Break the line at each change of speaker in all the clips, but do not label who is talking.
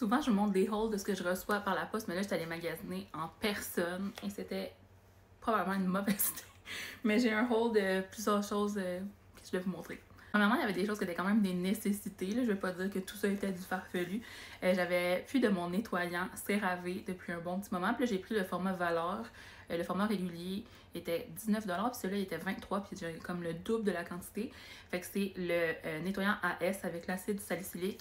Souvent, je vous montre des hauls de ce que je reçois par la poste, mais là, j'étais allée magasiner en personne et c'était probablement une mauvaise idée. Mais j'ai un haul de plusieurs choses que je vais vous montrer. Premièrement, il y avait des choses qui étaient quand même des nécessités. Là. Je ne vais pas dire que tout ça était du farfelu. J'avais plus de mon nettoyant CeraVe depuis un bon petit moment. Puis là, j'ai pris le format Valeur. Le format régulier était 19$, puis celui-là, il était 23$, puis j'ai comme le double de la quantité. Fait que c'est le nettoyant AS avec l'acide salicylique.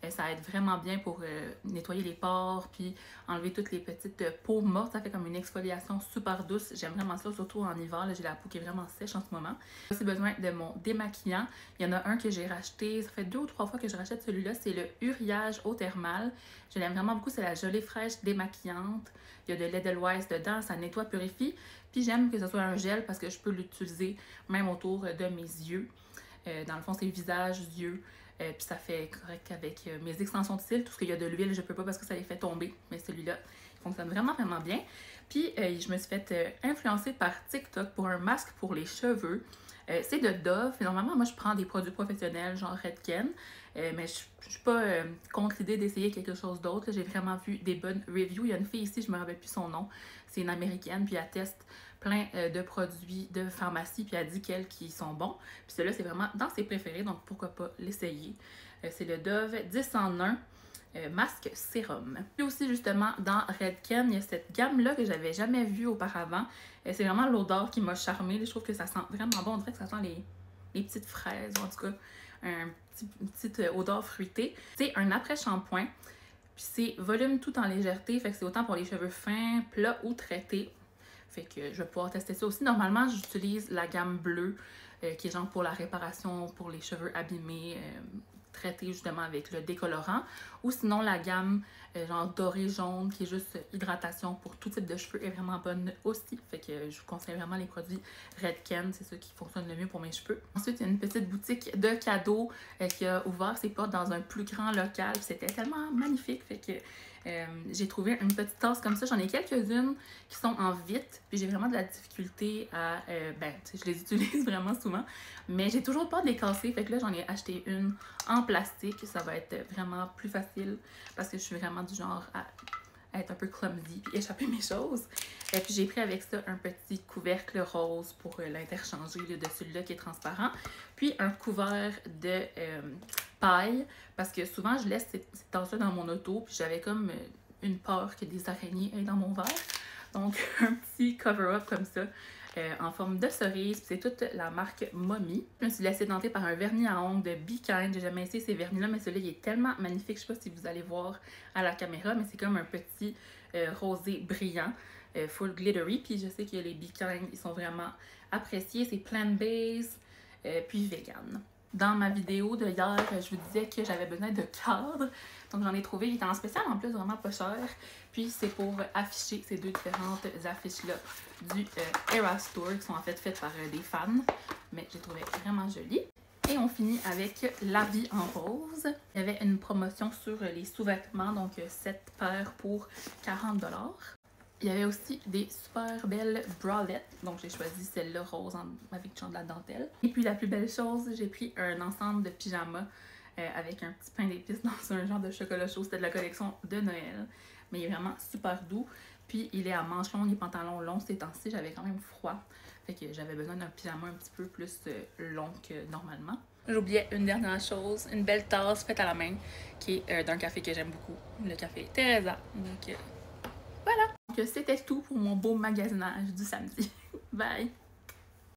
Ça aide vraiment bien pour nettoyer les pores, puis enlever toutes les petites peaux mortes. Ça fait comme une exfoliation super douce. J'aime vraiment ça, surtout en hiver. J'ai la peau qui est vraiment sèche en ce moment. J'ai aussi besoin de mon démaquillant. Il y en a un que j'ai racheté. Ça fait 2 ou 3 fois que je rachète celui-là. C'est le Uriage Eau Thermale. Je l'aime vraiment beaucoup. C'est la gelée fraîche démaquillante. Il y a de l'Edelweiss dedans. Ça nettoie, purifie. Puis j'aime que ce soit un gel parce que je peux l'utiliser même autour de mes yeux. Dans le fond, c'est visage, yeux. Puis ça fait correct avec mes extensions de cils. Tout ce qu'il y a de l'huile, je peux pas parce que ça les fait tomber. Mais celui-là, il fonctionne vraiment, vraiment bien. Puis je me suis fait influencer par TikTok pour un masque pour les cheveux. C'est de Dove. Normalement, moi, je prends des produits professionnels, genre Redken. Mais je suis pas contre l'idée d'essayer quelque chose d'autre. J'ai vraiment vu des bonnes reviews. Il y a une fille ici, je me rappelle plus son nom. C'est une américaine, puis elle teste plein de produits de pharmacie, puis elle dit quels qui sont bons. Puis celui-là, c'est vraiment dans ses préférés, donc pourquoi pas l'essayer. C'est le Dove 10 en 1 masque sérum. Puis aussi, justement, dans Redken, il y a cette gamme-là que j'avais jamais vue auparavant. C'est vraiment l'odeur qui m'a charmée. Je trouve que ça sent vraiment bon. On dirait que ça sent les petites fraises, ou en tout cas, une petite odeur fruitée. C'est un après-shampoing. Puis c'est volume tout en légèreté. Fait que c'est autant pour les cheveux fins, plats ou traités. Fait que je vais pouvoir tester ça aussi. Normalement, j'utilise la gamme bleue, qui est genre pour la réparation, pour les cheveux abîmés, traité justement avec le décolorant, ou sinon la gamme genre doré jaune qui est juste hydratation pour tout type de cheveux est vraiment bonne aussi. Fait que je vous conseille vraiment les produits Redken, c'est ceux qui fonctionnent le mieux pour mes cheveux. Ensuite, il y a une petite boutique de cadeaux qui a ouvert ses portes dans un plus grand local. C'était tellement magnifique, fait que j'ai trouvé une petite tasse comme ça. J'en ai quelques-unes qui sont en vitre, puis j'ai vraiment de la difficulté à... je les utilise vraiment souvent, mais j'ai toujours peur de les casser. Fait que là, j'en ai acheté une en plastique. Ça va être vraiment plus facile parce que je suis vraiment du genre à être un peu clumsy puis échapper mes choses. Et puis j'ai pris avec ça un petit couvercle rose pour l'interchanger de celui-là qui est transparent. Puis un couvert de paille parce que souvent je laisse ces tasses-là dans mon auto puis j'avais comme une peur que des araignées aient dans mon verre. Donc un petit cover-up comme ça. En forme de cerise, c'est toute la marque Mommy. Je me suis laissée tenter par un vernis à ongles de Be Kind. J'ai jamais essayé ces vernis-là, mais celui-là il est tellement magnifique. Je sais pas si vous allez voir à la caméra, mais c'est comme un petit rosé brillant, full glittery. Puis je sais que les Be Kind, ils sont vraiment appréciés. C'est plant-based, puis vegan. Dans ma vidéo de hier, je vous disais que j'avais besoin de cadres. Donc j'en ai trouvé, il était en spécial en plus, vraiment pas cher. Puis c'est pour afficher ces deux différentes affiches-là du Eras Tour, qui sont en fait faites par des fans. Mais j'ai trouvé vraiment joli. Et on finit avec la vie en rose. Il y avait une promotion sur les sous-vêtements, donc 7 paires pour 40$. Il y avait aussi des super belles bralettes, donc j'ai choisi celle-là rose avec genre de la dentelle. Et puis la plus belle chose, j'ai pris un ensemble de pyjamas avec un petit pain d'épices dans un genre de chocolat chaud. C'était de la collection de Noël, mais il est vraiment super doux. Puis il est à manches longues et pantalons longs. Ces temps-ci, j'avais quand même froid, fait que j'avais besoin d'un pyjama un petit peu plus long que normalement. J'oubliais une dernière chose, une belle tasse faite à la main qui est d'un café que j'aime beaucoup, le café Teresa. Donc voilà! Donc c'était tout pour mon beau magasinage du samedi. Bye!